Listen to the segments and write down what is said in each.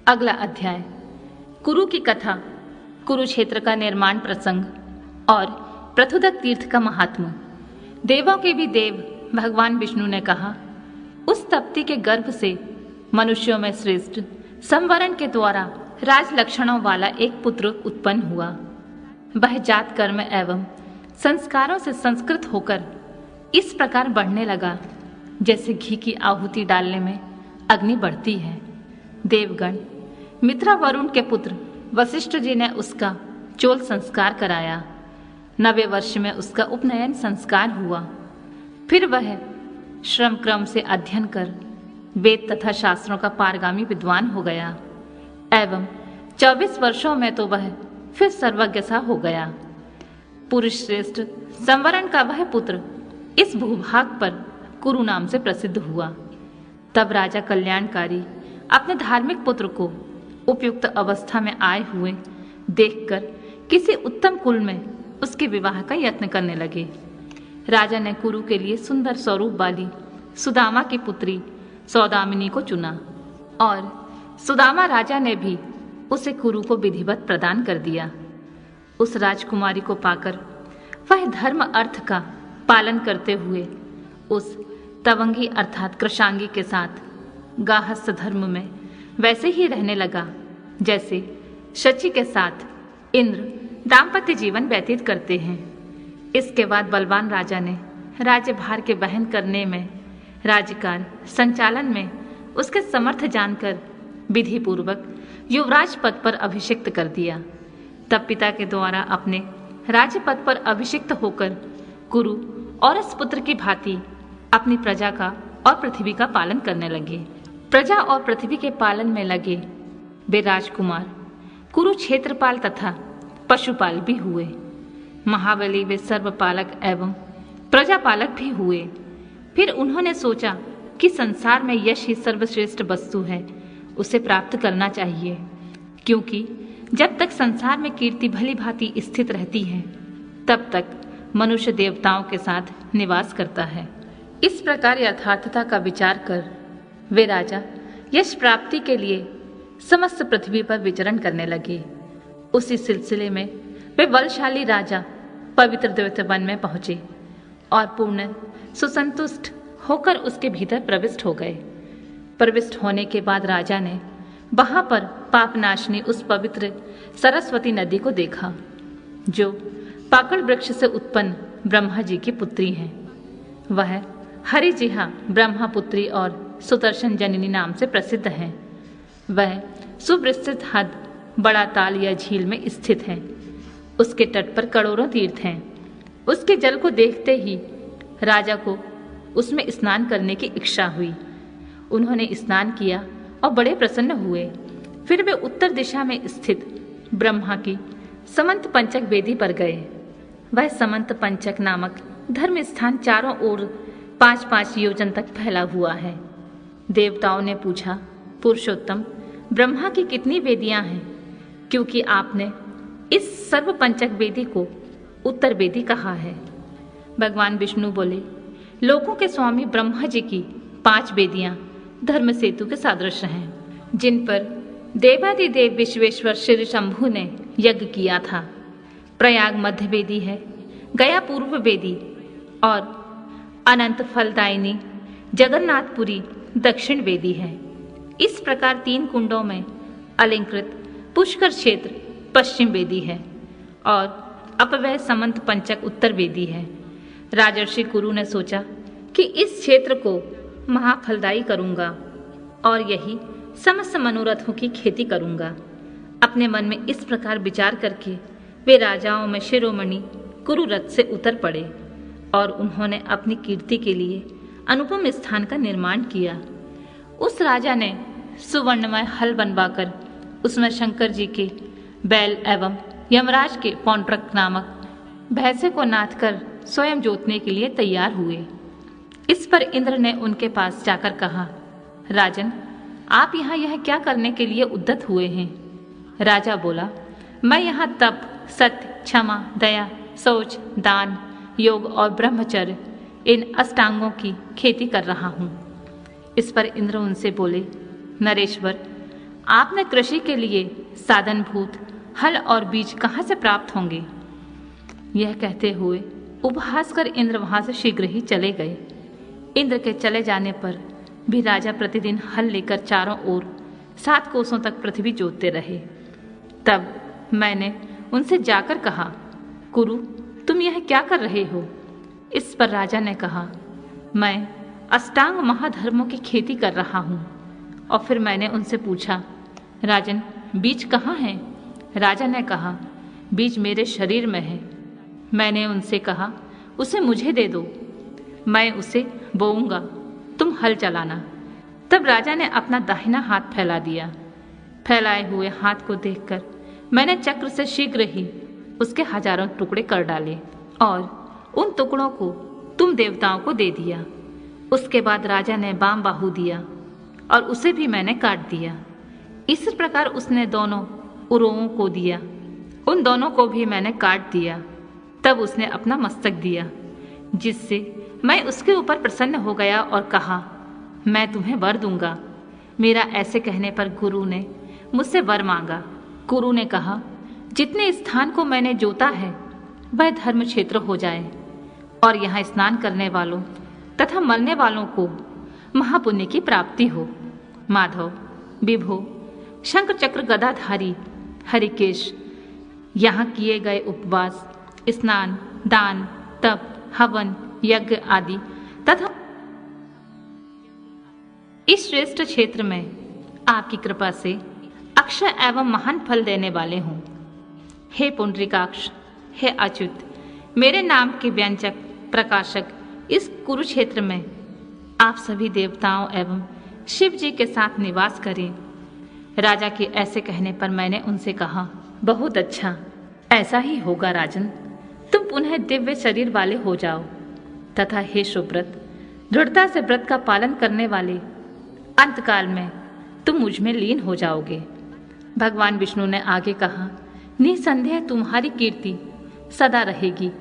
अगला अध्याय कुरु की कथा, कुरुक्षेत्र का निर्माण प्रसंग और पृथुदक तीर्थ का महात्म्य। देवों के भी देव भगवान विष्णु ने कहा, उस तप्ती के गर्भ से मनुष्यों में श्रेष्ठ संवरण के द्वारा राज लक्षणों वाला एक पुत्र उत्पन्न हुआ। वह जात कर्म एवं संस्कारों से संस्कृत होकर इस प्रकार बढ़ने लगा जैसे घी की आहुति डालने में अग्नि बढ़ती है। देवगण मित्रा वरुण के पुत्र वशिष्ठ जी ने उसका चोल संस्कार कराया। 90 वर्ष में उसका उपनयन संस्कार हुआ। फिर वह श्रम क्रम से अध्ययन कर वेद तथा शास्त्रों का पारगामी विद्वान हो गया एवं 24 वर्षों में तो वह फिर सर्वज्ञ सा हो गया। पुरुष श्रेष्ठ संवरण का वह पुत्र इस भूभाग पर कुरु नाम से प्रसिद्ध हुआ। तब राजा कल्याणकारी अपने धार्मिक पुत्र को उपयुक्त अवस्था में आए हुए देखकर किसी उत्तम कुल में उसके विवाह का यत्न करने लगे। राजा ने कुरु के लिए सुंदर स्वरूप वाली सुदामा की पुत्री सौदामिनी को चुना और सुदामा राजा ने भी उसे कुरु को विधिवत प्रदान कर दिया। उस राजकुमारी को पाकर वह धर्म अर्थ का पालन करते हुए उस तवंगी अर्थात कृशांगी के साथ गाहस्थ धर्म में वैसे ही रहने लगा जैसे शची के साथ इंद्र दाम्पत्य जीवन व्यतीत करते हैं। इसके बाद बलवान राजा ने राज्यभार के वहन करने में, राज्यकाल संचालन में उसके समर्थ जानकर विधि पूर्वक युवराज पद पर अभिषिक्त कर दिया। तब पिता के द्वारा अपने राज्य पद पर अभिषिक्त होकर कुरु और इस पुत्र की भांति अपनी प्रजा का और पृथ्वी का पालन करने लगे। प्रजा और पृथ्वी के पालन में लगे वे राजकुमार कुरुक्षेत्रपाल तथा पशुपाल भी हुए। महाबली वे सर्वपालक एवं प्रजापालक भी हुए। फिर उन्होंने सोचा कि संसार में यश ही सर्वश्रेष्ठ वस्तु है, उसे प्राप्त करना चाहिए, क्योंकि जब तक संसार में कीर्ति भली भांति स्थित रहती है तब तक मनुष्य देवताओं के साथ निवास करता है। इस प्रकार यथार्थता का विचार कर वे राजा यश प्राप्ति के लिए समस्त पृथ्वी पर विचरण करने लगे। उसी सिलसिले में वे बलशाली राजा पवित्र द्वैतवन में पहुंचे और पूर्ण सुसंतुष्ट होकर उसके भीतर प्रविष्ट हो गए। प्रविष्ट होने के बाद राजा ने वहां पर पापनाशनी उस पवित्र सरस्वती नदी को देखा, जो पाकड़ वृक्ष से उत्पन्न ब्रह्मा जी की पुत्री है। वह हरिजिहा ब्रह्मापुत्री और सुदर्शन जननी नाम से प्रसिद्ध है। वह सुविस्तृत हद बड़ा ताल या झील में स्थित है। उसके तट पर करोड़ों तीर्थ हैं। उसके जल को देखते ही राजा को उसमें स्नान करने की इच्छा हुई। उन्होंने स्नान किया और बड़े प्रसन्न हुए। फिर वे उत्तर दिशा में स्थित ब्रह्मा की समंत पंचक वेदी पर गए। वह समंत पंचक नामक धर्म स्थान चारों ओर 5-5 योजन तक फैला हुआ है। देवताओं ने पूछा, पुरुषोत्तम, ब्रह्मा की कितनी वेदियां हैं, क्योंकि आपने इस सर्व पंचक वेदी को उत्तर वेदी कहा है। भगवान विष्णु बोले, लोकों के स्वामी ब्रह्मा जी की 5 वेदियां धर्म सेतु के सादृश हैं, जिन पर देवादिदेव विश्वेश्वर श्री शंभु ने यज्ञ किया था। प्रयाग मध्य वेदी है, गया पूर्व वेदी और अनंत फलदायिनी जगन्नाथपुरी दक्षिण वेदी है। इस प्रकार 3 कुंडों में अलंकृत पुष्कर क्षेत्र पश्चिम वेदी है और अपव्यय समंत पंचक उत्तर वेदी है। राजर्षि कुरु ने सोचा कि इस क्षेत्र को महाफलदायी करूंगा और यही समस्त मनोरथों की खेती करूंगा। अपने मन में इस प्रकार विचार करके वे राजाओं में शिरोमणि कुरु रथ से उतर पड़े और उन्होंने अपनी कीर्ति के लिए अनुपम स्थान का निर्माण किया। उस राजा ने सुवर्णमय हल बनवाकर उसमें शंकर जी के बैल एवं यमराज के पौंड्रक नामक भैंसे को नाथ कर स्वयं जोतने के लिए तैयार हुए। इस पर इंद्र ने उनके पास जाकर कहा, राजन, आप यहाँ यह क्या करने के लिए उद्यत हुए हैं? राजा बोला, मैं यहाँ तप, सत्य, क्षमा, दया, शौच, दान, योग और ब्रह्मचर्य इन अष्टांगों की खेती कर रहा हूँ। इस पर इंद्र उनसे बोले, नरेश्वर, आपने कृषि के लिए साधनभूत हल और बीज कहाँ से प्राप्त होंगे? यह कहते हुए उपहास कर इंद्र वहां से शीघ्र ही चले गए। इंद्र के चले जाने पर भी राजा प्रतिदिन हल लेकर चारों ओर 7 कोसों तक पृथ्वी जोतते रहे। तब मैंने उनसे जाकर कहा, कुरु, तुम यह क्या कर रहे हो? इस पर राजा ने कहा, मैं अष्टांग महाधर्मों की खेती कर रहा हूँ। और फिर मैंने उनसे पूछा, राजन, बीज कहाँ है? राजा ने कहा, बीज मेरे शरीर में है। मैंने उनसे कहा, उसे मुझे दे दो, मैं उसे बोऊंगा, तुम हल चलाना। तब राजा ने अपना दाहिना हाथ फैला दिया। फैलाए हुए हाथ को देखकर मैंने चक्र से शीघ्र ही उसके हजारों टुकड़े कर डाले और उन टुकड़ों को तुम देवताओं को दे दिया। उसके बाद राजा ने बाम बाहु दिया और उसे भी मैंने काट दिया। इस प्रकार उसने दोनों उरों को दिया, उन दोनों को भी मैंने काट दिया। तब उसने अपना मस्तक दिया, जिससे मैं उसके ऊपर प्रसन्न हो गया और कहा, मैं तुम्हें वर दूंगा। मेरा ऐसे कहने पर गुरु ने मुझसे वर मांगा। गुरु ने कहा, जितने स्थान को मैंने जोता है वह धर्म क्षेत्र हो जाए और यहाँ स्नान करने वालों तथा मरने वालों को महापुण्य की प्राप्ति हो। माधव, विभो, शंख चक्र गदाधारी हरिकेश, यहाँ किए गए उपवास, स्नान, दान, तप, हवन, यज्ञ आदि तथा इस श्रेष्ठ क्षेत्र में आपकी कृपा से अक्षय एवं महान फल देने वाले हों। हे पुंडरीकाक्ष, हे अच्युत, मेरे नाम के व्यंजक प्रकाशक, इस कुरुक्षेत्र में आप सभी देवताओं एवं शिव जी के साथ निवास करें। राजा के ऐसे कहने पर मैंने उनसे कहा, बहुत अच्छा, ऐसा ही होगा राजन। तुम पुनः दिव्य शरीर वाले हो जाओ तथा हे सुब्रत, दृढ़ता से व्रत का पालन करने वाले अंतकाल में तुम मुझ में लीन हो जाओगे। भगवान विष्णु ने आगे कहा, निसंदेह तुम्हारी कीर्ति सदा रहेगी।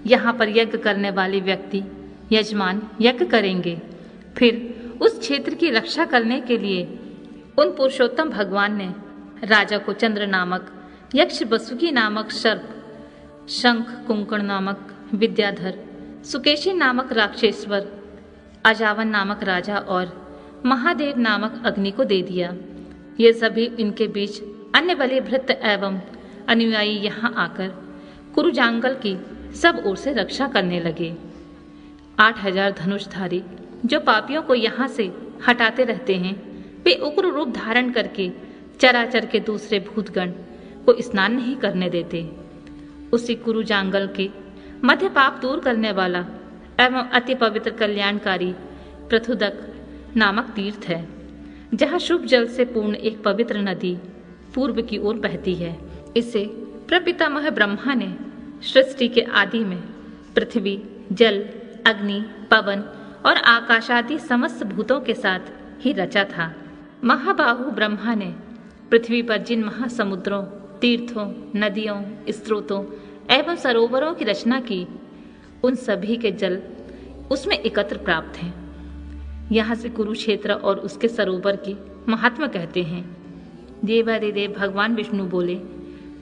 यहाँ पर यज्ञ करने वाले व्यक्ति यजमान यज्ञ करेंगे। फिर उस क्षेत्र की रक्षा करने के लिए उन पुरुषोत्तम भगवान ने राजा को चंद्र नामक, यक्ष वसुकी नामक सर्प, शंख कुंकण नामक विद्याधर, सुकेशी नामक राक्षेश्वर, अजावन नामक राजा और महादेव नामक अग्नि को दे दिया। ये सभी इनके बीच अन्य बलि भृत्य एवं अनुयायी यहाँ आकर कुरुजांगल की सब ओर से रक्षा करने लगे। 8000 धनुषधारी जो पापियों को यहाँ से हटाते रहते हैं, वे उग्र रूप धारण करके चराचर के दूसरे भूतगण को स्नान नहीं करने देते। उसी कुरुजांगल के मध्य पाप दूर करने वाला एवं अति पवित्र कल्याणकारी पृथुदक नामक तीर्थ है, जहाँ शुभ जल से पूर्ण एक पवित्र नदी पूर्व की ओर बहती है। इसे प्रपितामह ब्रह्मा ने सृष्टि के आदि में पृथ्वी, जल, अग्नि, पवन और आकाश आदि समस्त भूतों के साथ ही रचा था। महाबाहु ब्रह्मा ने पृथ्वी पर जिन महासमुद्रों, तीर्थों, नदियों, स्रोतों एवं सरोवरों की रचना की, उन सभी के जल उसमें एकत्र प्राप्त हैं। यहाँ से कुरुक्षेत्र और उसके सरोवर की महात्मा कहते हैं। देवादिदेव भगवान विष्णु बोले,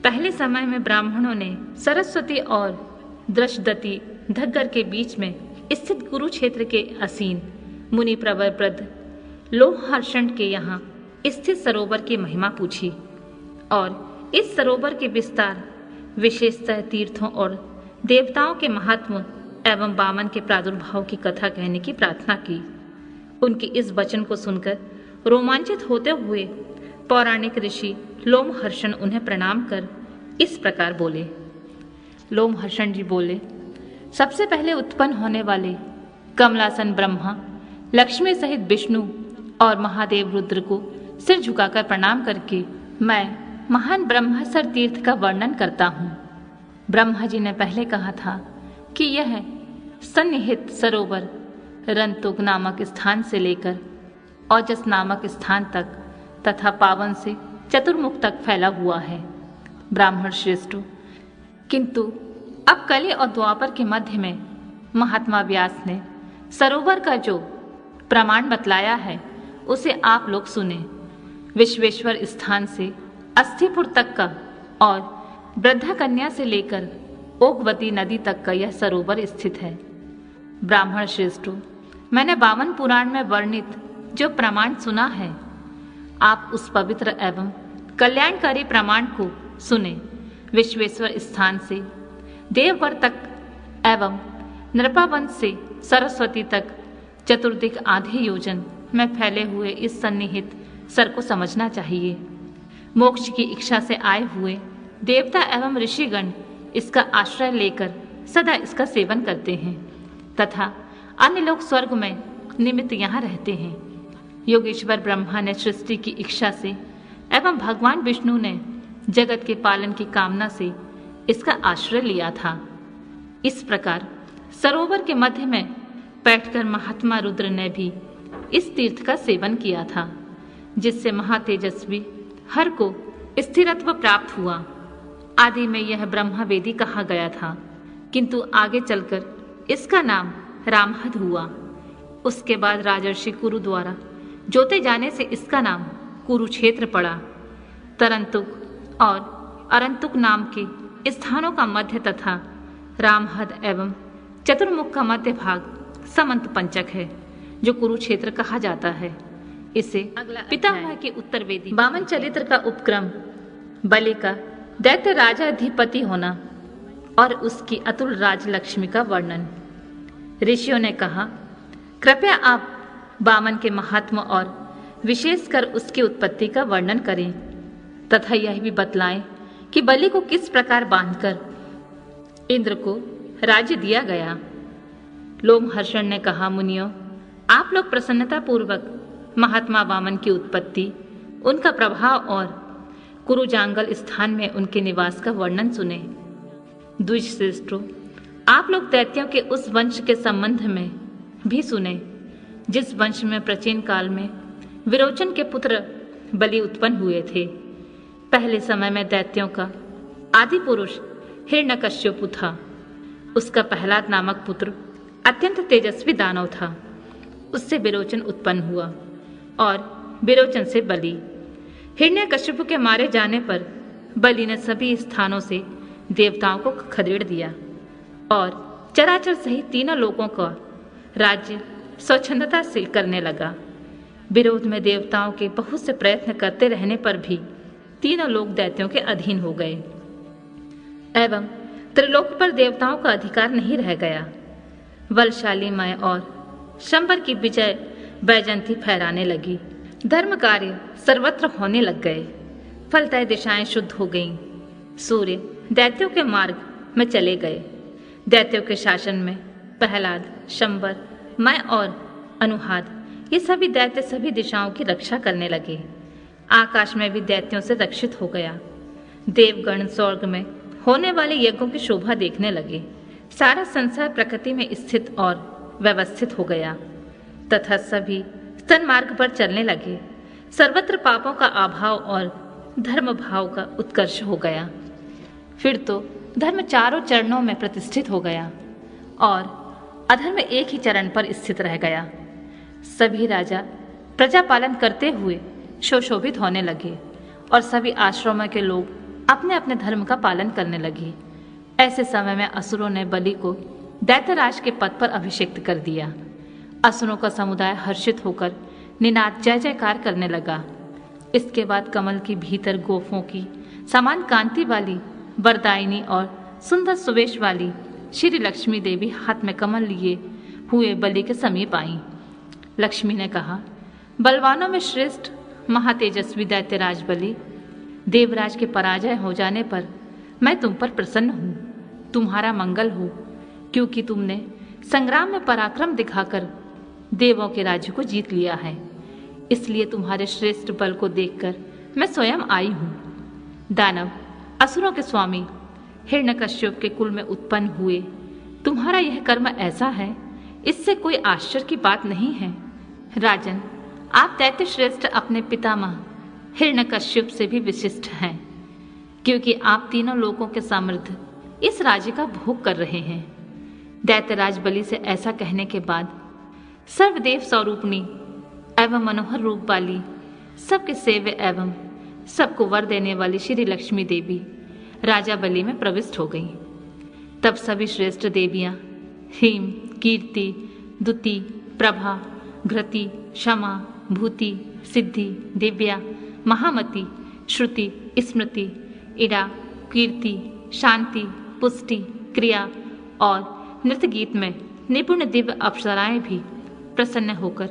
पहले समय में ब्राह्मणों ने सरस्वती और दृशदति धग्गर के बीच में स्थित कुरुक्षेत्र के असीन मुनि प्रवर प्रद लोमहर्षण के यहाँ स्थित सरोवर की महिमा पूछी और इस सरोवर के विस्तार, विशेषतः तीर्थों और देवताओं के महात्म एवं वामन के प्रादुर्भाव की कथा कहने की प्रार्थना की। उनके इस वचन को सुनकर रोमांचित होते हुए पौराणिक ऋषि लोमहर्षण उन्हें प्रणाम कर इस प्रकार बोले। लोमहर्षण जी बोले, सबसे पहले उत्पन्न होने वाले कमलासन ब्रह्मा, लक्ष्मी सहित विष्णु और महादेव रुद्र को सिर झुकाकर प्रणाम करके मैं महान ब्रह्मसर तीर्थ का वर्णन करता हूँ। ब्रह्मा जी ने पहले कहा था कि यह सन्निहित सरोवर रंतुक नामक स्थान से लेकर औजस नामक स्थान तक तथा पावन से चतुर्मुख तक फैला हुआ है। ब्राह्मण श्रेष्ठ, किंतु अब कली और द्वापर के मध्य में महात्मा व्यास ने सरोवर का जो प्रमाण बतलाया है उसे आप लोग सुने। विश्वेश्वर स्थान से अस्थिपुर तक का और वृद्धा कन्या से लेकर ओगवती नदी तक का यह सरोवर स्थित है। ब्राह्मण श्रेष्ठों, मैंने 52 पुराण में वर्णित जो प्रमाण सुना है, आप उस पवित्र एवं कल्याणकारी प्रमाण को सुने। विश्वेश्वर स्थान से देववर तक एवं नृपावंश से सरस्वती तक चतुर्दिक आधे योजन में फैले हुए इस सन्निहित सर को समझना चाहिए। मोक्ष की इच्छा से आए हुए देवता एवं ऋषिगण इसका आश्रय लेकर सदा इसका सेवन करते हैं तथा अन्य लोग स्वर्ग में निमित्त यहाँ रहते हैं। योगेश्वर ब्रह्मा ने सृष्टि की इच्छा से एवं भगवान विष्णु ने जगत के पालन की कामना से इसका आश्रय लिया था। इस प्रकार सरोवर के मध्य में बैठकर महात्मा रुद्र ने भी इस तीर्थ का सेवन किया था, जिससे महातेजस्वी हर को स्थिरत्व प्राप्त हुआ। आदि में यह ब्रह्मा वेदी कहा गया था, किंतु आगे चलकर इसका नाम रामहद हुआ। उसके बाद राजर्षि कुरु द्वारा जोते जाने से इसका नाम कुरुक्षेत्र पड़ा। तरंतुक और अरंतुक नाम के स्थानों का मध्य तथा रामहद एवं चतुर्मुख का मध्य भाग समंत पंचक है, जो कुरुक्षेत्र कहा जाता है। इसे पितामह के उत्तर वेदी वामन चरित्र का उपक्रम, बलि का दैत्य राजाधिपति होना और उसकी अतुल राजलक्ष्मी का वर्णन। ऋषियों ने कहा, कृपया आप वामन के महात्मा और विशेषकर उसकी उत्पत्ति का वर्णन करें तथा यह भी बतलाएं कि बलि को किस प्रकार बांधकर इंद्र को राज्य दिया गया। लोमहर्षण ने कहा, मुनियों, आप लोग प्रसन्नता पूर्वक महात्मा वामन की उत्पत्ति, उनका प्रभाव और कुरुजांगल स्थान में उनके निवास का वर्णन सुने। द्विज श्रेष्ठों, आप लोग दैत्यों के उस वंश के संबंध में भी सुने जिस वंश में प्राचीन काल में विरोचन के पुत्र बलि उत्पन्न हुए थे। पहले समय में दैत्यों का आदि पुरुष हिरण्यकश्यपु था। उसका प्रहलाद नामक पुत्र अत्यंत तेजस्वी दानव था। उससे विरोचन उत्पन्न हुआ और विरोचन से बलि। हिरण्यकश्यपु के मारे जाने पर बलि ने सभी स्थानों से देवताओं को खदेड़ दिया और चराचर सहित तीनों लोगों का राज्य स्वच्छंदता से करने लगा। विरोध में देवताओं के बहुत से प्रयत्न करते रहने पर भी तीनों लोग दैत्यों के अधीन हो गए एवं त्रिलोक पर देवताओं का अधिकार नहीं रह गया। बलशाली मय और शंबर की विजय वैजंती फहराने लगी। धर्म कार्य सर्वत्र होने लग गए। फलतः दिशाएं शुद्ध हो गईं। सूर्य दैत्यों के मार्ग में चले गए। दैत्यों के शासन में प्रहलाद, शंबर, मय और अनुहाद, ये सभी दैत्य सभी दिशाओं की रक्षा करने लगे। आकाश में भी दैत्यों से रक्षित हो गया। देवगण स्वर्ग में होने वाले यज्ञों की शोभा देखने लगे। सारा संसार प्रकृति में स्थित और व्यवस्थित हो गया तथा सभी सन्मार्ग पर चलने लगे। सर्वत्र पापों का अभाव और धर्म भाव का उत्कर्ष हो गया। फिर तो धर्म चारों चरणों में प्रतिष्ठित हो गया और अधर्म एक ही चरण पर स्थित रह गया। सभी राजा प्रजा पालन करते हुए सुशोभित होने लगे और सभी आश्रमों के लोग अपने अपने धर्म का पालन करने लगे। ऐसे समय में असुरों ने बलि को दैत्यराज के पद पर अभिषिक्त कर दिया। असुरों का समुदाय हर्षित होकर निनाद जय जयकार करने लगा। इसके बाद कमल की भीतर गोफों की समान कांति वाली वरदायिनी और सुंदर सुवेश वाली श्री लक्ष्मी देवी हाथ में कमल लिए हुए बलि के समीप आई। लक्ष्मी ने कहा, बलवानों में श्रेष्ठ महातेजस्वी दैत्यराज बलि, देवराज के पराजय हो जाने पर मैं तुम पर प्रसन्न हूँ। तुम्हारा मंगल हो, क्योंकि तुमने संग्राम में पराक्रम दिखाकर देवों के राज्य को जीत लिया है। इसलिए तुम्हारे श्रेष्ठ बल को देखकर मैं स्वयं आई हूँ। दानव असुरों के स्वामी हिरण्यकश्यप के कुल में उत्पन्न हुए तुम्हारा यह कर्म ऐसा है, इससे कोई आश्चर्य की बात नहीं है। राजन, आप दैत्य श्रेष्ठ अपने पितामह हिरण्यकश्यप से भी विशिष्ट हैं, क्योंकि आप तीनों लोगों के समृद्ध इस राज्य का भोग कर रहे हैं। दैत्यराज बलि से ऐसा कहने के बाद सर्वदेव स्वरूपणी एवं मनोहर रूप वाली सबके सेव्य एवं सबको वर देने वाली श्री लक्ष्मी देवी राजा बलि में प्रविष्ट हो गई। तब सभी श्रेष्ठ देवियां हीम, कीर्ति, दुति, प्रभा, घृति, क्षमा, भूति, सिद्धि, दिव्या, महामति, श्रुति, स्मृति, इड़ा, कीर्ति, शांति, पुष्टि, क्रिया और नृत्य गीत में निपुण दिव्य अप्सराएं भी प्रसन्न होकर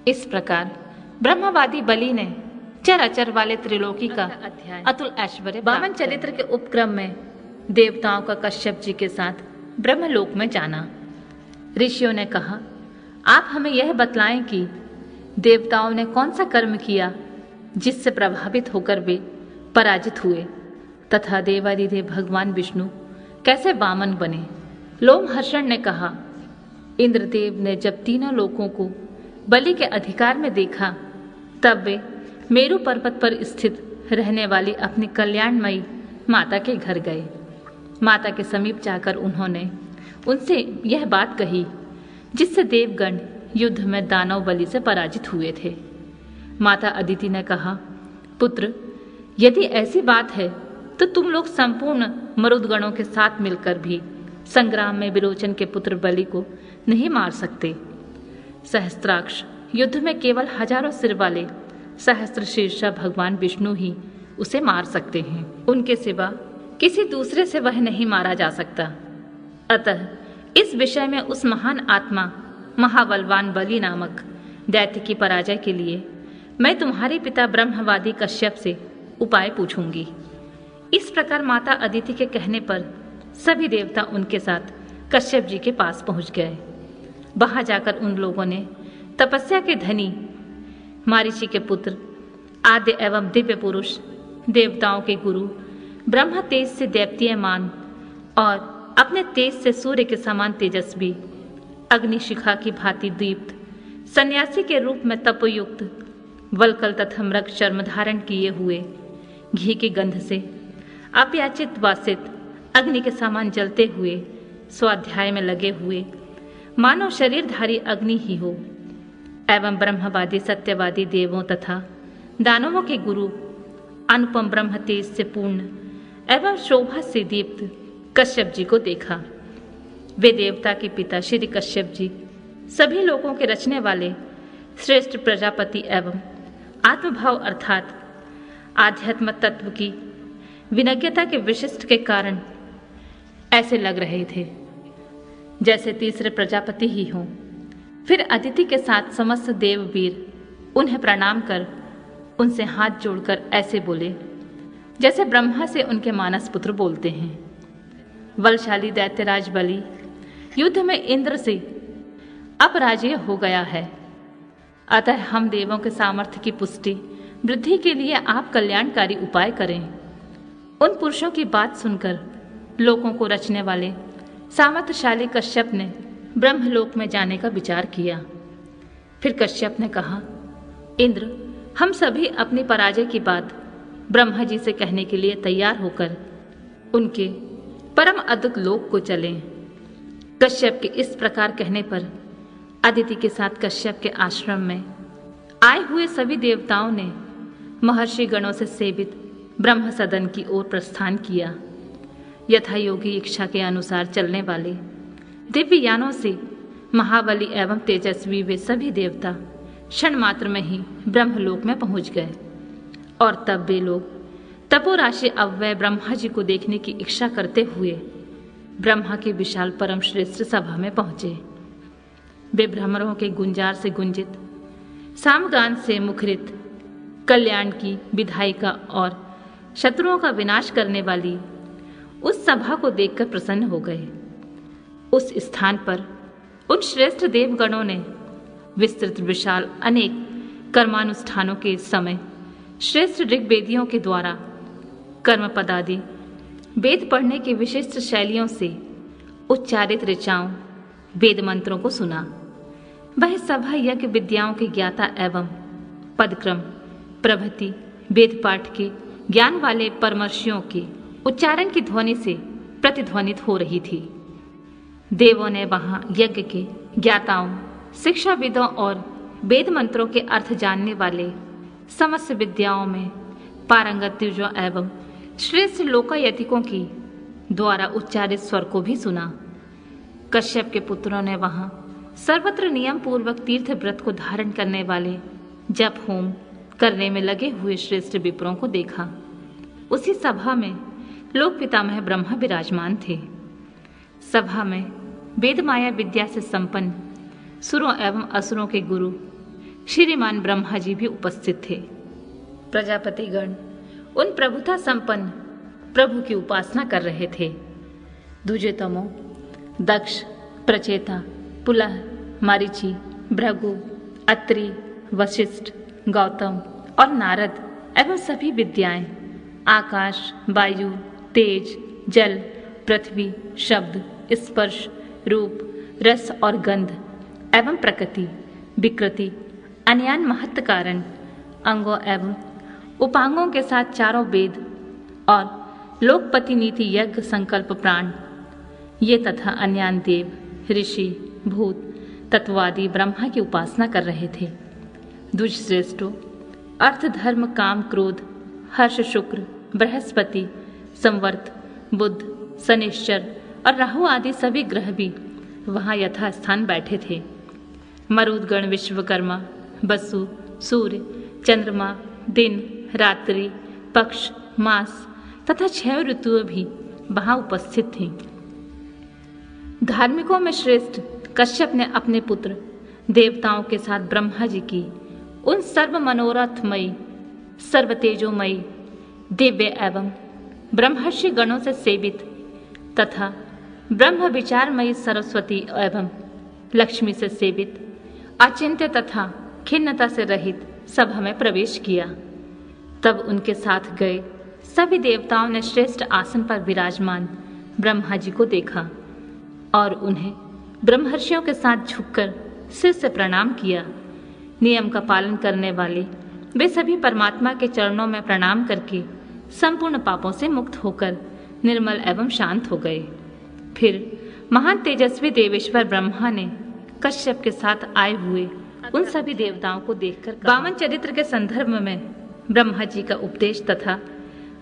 इस प्रकार ब्रह्मवादी बलि ने चराचर वाले त्रिलोकी का अतुल ऐश्वर्य वामन चरित्र के उपक्रम में देवताओं का कश्यप जी के साथ ब्रह्मलोक में जाना। ऋषियों ने कहा, आप हमें यह बतलाएं कि देवताओं ने कौन सा कर्म किया जिससे प्रभावित होकर वे पराजित हुए तथा देवादिदेव भगवान विष्णु कैसे वामन बने। लोमहर्षण ने कहा, इंद्रदेव ने जब तीनों लोकों को बलि के अधिकार में देखा तब वे मेरु पर्वत पर स्थित रहने वाली अपनी कल्याणमयी माता के घर गए। माता के समीप जाकर उन्होंने उनसे यह बात कही जिससे देवगण युद्ध में दानव बलि से पराजित हुए थे। माता अदिति ने कहा, पुत्र, यदि ऐसी बात है तो तुम लोग संपूर्ण मरुदगणों के साथ मिलकर भी संग्राम में विरोचन के पुत्र बलि को नहीं मार सकते। सहस्त्राक्ष युद्ध में केवल हजारों सिर वाले सहस्त्र शीर्षा भगवान विष्णु ही उसे मार सकते हैं। उनके सिवा किसी दूसरे से वह नहीं मारा जा सकता। अतः इस विषय में उस महान आत्मा महाबलवान बलि नामक दैत्य की पराजय के लिए मैं तुम्हारे पिता ब्रह्मवादी कश्यप से उपाय पूछूंगी। इस प्रकार माता अदिति के कहने पर सभी देवता उनके साथ कश्यप जी के पास पहुंच गए। वहां जाकर उन लोगों ने तपस्या के धनी मारीचि के पुत्र आद्य एवं दिव्य पुरुष देवताओं के गुरु ब्रह्मा तेज से दैत्यमान और अपने तेज से सूर्य के समान तेजस्वी अग्निशिखा की भांति दीप्त सन्यासी के रूप में तपयुक्त वलकल तथा मृग चर्म धारण किए हुए घी की गंध से अप्याचित वासित अग्नि के समान जलते हुए स्वाध्याय में लगे हुए मानव शरीरधारी अग्नि ही हो एवं ब्रह्मवादी सत्यवादी देवों तथा दानवों के गुरु अनुपम ब्रह्म तेज से पूर्ण एवं शोभा से दीप्त कश्यप जी को देखा। वे देवता के पिता श्री कश्यप जी सभी लोगों के रचने वाले श्रेष्ठ प्रजापति एवं आत्मभाव अर्थात आध्यात्म तत्व की विनज्ञता के विशिष्ट के कारण ऐसे लग रहे थे जैसे तीसरे प्रजापति ही हों। फिर अदिति के साथ समस्त देववीर उन्हें प्रणाम कर उनसे हाथ जोड़कर ऐसे बोले जैसे ब्रह्मा से उनके मानस पुत्र बोलते हैं। बलशाली दैत्यराज बलि युद्ध में इंद्र से अपराजय हो गया है, अतः हम देवों के सामर्थ्य की पुष्टि वृद्धि के लिए आप कल्याणकारी उपाय करें। उन पुरुषों की बात सुनकर लोगों को रचने वाले सामर्थ्यशाली कश्यप ने ब्रह्मलोक में जाने का विचार किया। फिर कश्यप ने कहा, इंद्र, हम सभी अपनी पराजय की बात ब्रह्मा जी से कहने के लिए तैयार होकर उनके परम अद्भुत लोक को चलें। कश्यप के इस प्रकार कहने पर अदिति के साथ कश्यप के आश्रम में आए हुए सभी देवताओं ने महर्षि गणों से सेवित ब्रह्म सदन की ओर प्रस्थान किया। यथा योगी इच्छा के अनुसार चलने वाले दिव्य यानों से महाबली एवं तेजस्वी वे सभी देवता क्षण मात्र में ही ब्रह्मलोक में पहुंच गए और तब वे लोग तपोराशि अव्यय ब्रह्मा जी को देखने की इच्छा करते हुए ब्रह्मा की विशाल परम श्रेष्ठ सभा में पहुंचे। वे भ्रमरों के गुंजार से गुंजित, सामगान से मुखरित, कल्याण की विधायिका और शत्रुओं का विनाश करने वाली उस सभा को देखकर प्रसन्न हो गए। उस स्थान पर उन श्रेष्ठ देवगणों ने विस्तृत विशाल अनेक कर्मानुष्ठानों के समय श्रेष्ठ ऋग्वेदियों के द्वारा कर्म पदादि वेद पढ़ने की विशिष्ट शैलियों से उच्चारित ऋचाओं वेद मंत्रों को सुना। वह सभा यज्ञ विद्याओं के ज्ञाता एवं पदक्रम प्रभृति वेद पाठ के ज्ञान वाले परमर्षियों के उच्चारण की ध्वनि से प्रतिध्वनित हो रही थी। देवों ने वहां यज्ञ के ज्ञाताओं, शिक्षाविदों और वेद मंत्रों के अर्थ जानने वाले, समस्त विद्याओं में पारंगत द्विजों एवं श्रेष्ठ लोकायतिकों की द्वारा उच्चारित स्वर को भी सुना। कश्यप के पुत्रों ने वहां सर्वत्र नियम पूर्वक तीर्थ व्रत को धारण करने वाले, जप होम करने में लगे हुए श्रेष्ठ विप्रों को देखा। उसी सभा में लोक पितामह ब्रह्मा विराजमान थे। सभा में वेद माया विद्या से संपन्न सुरों एवं असुरों के गुरु श्रीमान ब्रह्मा जी भी उपस्थित थे। प्रजापतिगण उन प्रभुता संपन्न प्रभु की उपासना कर रहे थे। द्विजतमो दक्ष, प्रचेता, पुलह, मारीचि, भृगु, अत्रि, वशिष्ठ, गौतम और नारद एवं सभी विद्याएं, आकाश, वायु, तेज, जल, पृथ्वी, शब्द, स्पर्श, रूप, रस और गंध एवं प्रकृति, विकृति, अन्यान महत्व कारण, अंगों एवं उपांगों के साथ चारों वेद और लोकपति नीति यज्ञ संकल्प प्राण, ये तथा अन्यान देव, ऋषि, भूत, तत्वादि ब्रह्मा की उपासना कर रहे थे। द्विज श्रेष्ठों, अर्थ, धर्म, काम, क्रोध, हर्ष, शुक्र, बृहस्पति, संवर्त, बुध, शनिश्चर और राहु आदि सभी ग्रह भी वहां यथास्थान बैठे थे। मरुदगण, विश्वकर्मा, वसु, सूर्य, चंद्रमा, दिन, रात्रि, पक्ष, मास तथा 6 ऋतुएं भी वहां उपस्थित थीं। धार्मिकों में श्रेष्ठ कश्यप ने अपने पुत्र देवताओं के साथ ब्रह्मा जी की उन सर्व मनोरथमयी, सर्व तेजोमयी, दिव्य एवं ब्रह्मर्षि गणों से सेवित तथा ब्रह्म विचारमयी सरस्वती एवं लक्ष्मी से सेवित, अचिंत्य तथा खिन्नता से रहित सभा में प्रवेश किया। तब उनके साथ गए सभी देवताओं ने श्रेष्ठ आसन पर विराजमान ब्रह्मा जी को देखा और उन्हें ब्रह्मर्षियों के साथ झुककर सिर से प्रणाम किया। नियम का पालन करने वाले वे सभी परमात्मा के चरणों में प्रणाम करके संपूर्ण पापों से मुक्त होकर निर्मल एवं शांत हो गए। फिर महान तेजस्वी देवेश्वर ब्रह्मा ने कश्यप के साथ आए हुए उन सभी देवताओं को देखकर वामन चरित्र के संदर्भ में ब्रह्मा जी का उपदेश तथा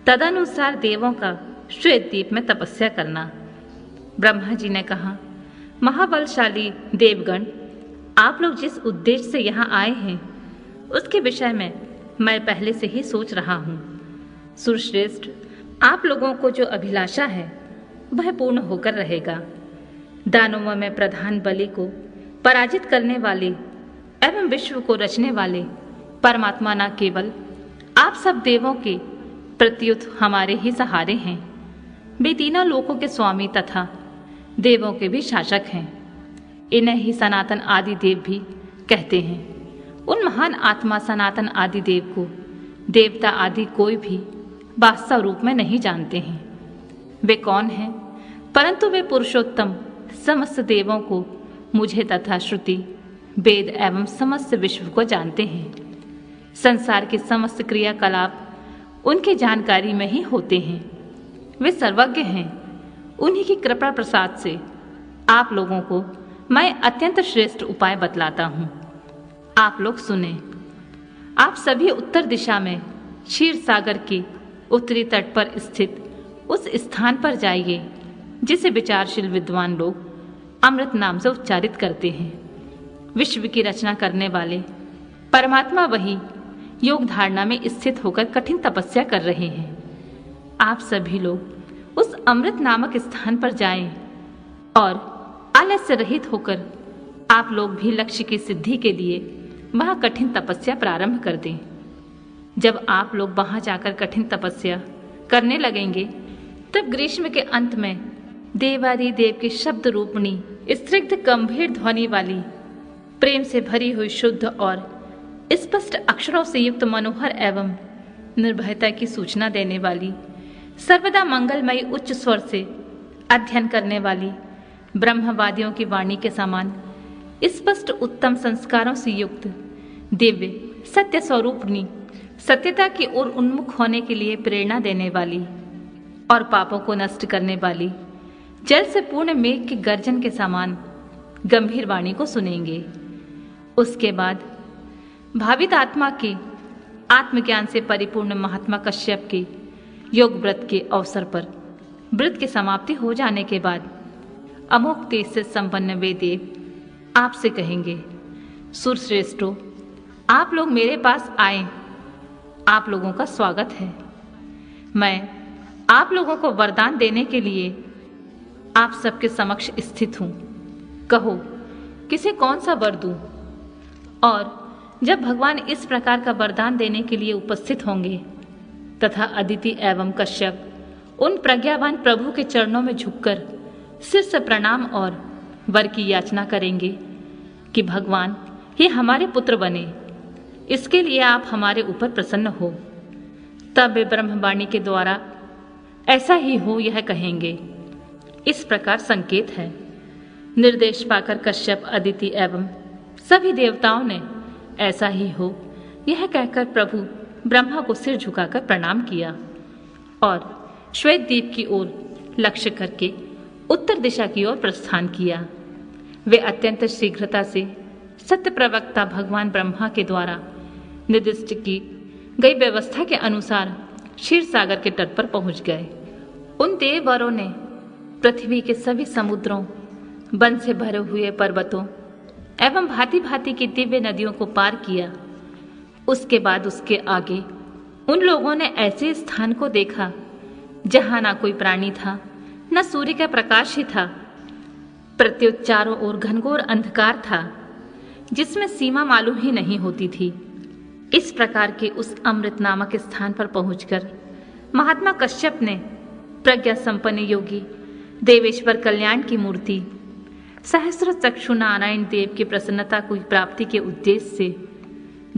तदनुसार देवों का श्वेत द्वीप में तपस्या करना। ब्रह्मा जी ने कहा, महाबलशाली देवगण, आप लोग जिस उद्देश्य से यहाँ आए हैं उसके विषय में मैं पहले से ही सोच रहा हूँ। सुरश्रेष्ठ, आप लोगों को जो अभिलाषा है वह पूर्ण होकर रहेगा। दानवों में प्रधान बलि को पराजित करने वाले एवं विश्व को रचने वाले परमात्मा न केवल आप सब देवों के प्रत्युत हमारे ही सहारे हैं, वे तीनों लोकों के स्वामी तथा देवों के भी शासक हैं। इन्हें ही सनातन आदि देव भी कहते हैं। उन महान आत्मा सनातन आदि देव को देवता आदि कोई भी वास्तव रूप में नहीं जानते हैं। वे कौन हैं? परंतु वे पुरुषोत्तम समस्त देवों को, मुझे तथा श्रुति, वेद एवं समस्त विश्व को जानते हैं। संसार के समस्त क्रियाकलाप उनकी जानकारी में ही होते हैं। वे सर्वज्ञ हैं। उन्हीं की कृपा प्रसाद से आप लोगों को मैं अत्यंत श्रेष्ठ उपाय बतलाता हूँ। आप लोग सुने। आप सभी उत्तर दिशा में क्षीर सागर के उत्तरी तट पर स्थित उस स्थान पर जाइए जिसे विचारशील विद्वान लोग अमृत नाम से उच्चारित करते हैं। विश्व की रचना करने वाले परमात्मा वही योग धारणा में स्थित होकर कठिन तपस्या कर रहे हैं। आप सभी लोग उस अमृत नामक स्थान पर जाएं और आलस्य रहित होकर आप लोग भी लक्ष्य की सिद्धि के लिए वहां कठिन तपस्या प्रारंभ कर दें। जब आप लोग वहां जाकर कठिन तपस्या करने लगेंगे तब ग्रीष्म के अंत में देवादिदेव की शब्द रूपणी स्निग्ध गंभीर ध्वनि वाली, प्रेम से भरी हुई शुद्ध और स्पष्ट अक्षरों से युक्त मनोहर एवं निर्भयता की सूचना देने वाली, सर्वदा मंगलमयी उच्च स्वर से अध्ययन करने वाली, ब्रह्मवादियों की वाणी के समान स्पष्ट उत्तम संस्कारों से युक्त, दिव्य सत्य स्वरूपनी, सत्यता की ओर उन्मुख होने के लिए प्रेरणा देने वाली और पापों को नष्ट करने वाली, जल से पूर्ण मेघ के गर्जन के समान गंभीर वाणी को सुनेंगे। उसके बाद भावित आत्मा के आत्मज्ञान से परिपूर्ण महात्मा कश्यप के योग व्रत के अवसर पर व्रत की समाप्ति हो जाने के बाद अमोघ तेज से संपन्न वे देव आपसे कहेंगे, सुरश्रेष्ठों, आप लोग मेरे पास आए, आप लोगों का स्वागत है। मैं आप लोगों को वरदान देने के लिए आप सबके समक्ष स्थित हूं। कहो, किसे कौन सा वर दूं? और जब भगवान इस प्रकार का वरदान देने के लिए उपस्थित होंगे तथा अदिति एवं कश्यप उन प्रज्ञावान प्रभु के चरणों में झुककर सिर से प्रणाम और वर की याचना करेंगे कि भगवान ये हमारे पुत्र बने, इसके लिए आप हमारे ऊपर प्रसन्न हो, तब वे ब्रह्मवाणी के द्वारा ऐसा ही हो यह कहेंगे। इस प्रकार संकेत है। निर्देश पाकर कश्यप, अदिति एवं सभी देवताओं ने ऐसा ही हो यह कहकर प्रभु ब्रह्मा को सिर झुकाकर प्रणाम किया और श्वेत द्वीप की ओर लक्ष्य करके उत्तर दिशा की ओर प्रस्थान किया। वे अत्यंत शीघ्रता से सत्य प्रवक्ता भगवान ब्रह्मा के द्वारा निर्दिष्ट की गई व्यवस्था के अनुसार क्षीर सागर के तट पर पहुंच गए। उन देववरों ने पृथ्वी के सभी समुद्रों, वन से भरे हुए पर्वतों एवं भांति भांति की दिव्य नदियों को पार किया। उसके बाद उसके आगे उन लोगों ने ऐसे स्थान को देखा जहां ना कोई प्राणी था, न सूर्य का प्रकाश ही था। प्रत्युत चारों ओर घनघोर अंधकार था जिसमें सीमा मालूम ही नहीं होती थी। इस प्रकार के उस अमृत नामक स्थान पर पहुंचकर महात्मा कश्यप ने प्रज्ञा संपन्न योगी देवेश्वर कल्याण की मूर्ति सहस्र चक्षु नारायण देव की प्रसन्नता की प्राप्ति के उद्देश्य से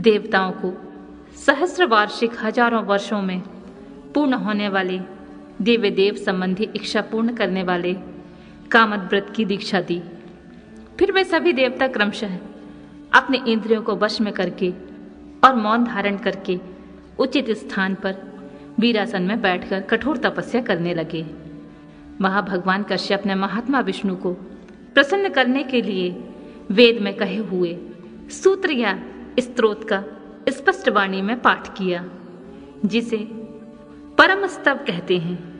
देवताओं को सहस्र वार्षिक हजारों वर्षों में पूर्ण होने वाले दिव्य देव संबंधी इच्छा पूर्ण करने वाले कामद व्रत की दीक्षा दी। फिर वे सभी देवता क्रमशः अपने इंद्रियों को वश में करके और मौन धारण करके उचित स्थान पर वीरासन में बैठकर कठोर तपस्या करने लगे। वहां भगवान कश्यप ने महात्मा विष्णु को प्रसन्न करने के लिए वेद में कहे हुए सूत्र या स्तोत्र का स्पष्ट वाणी में पाठ किया, जिसे परम स्तव कहते हैं।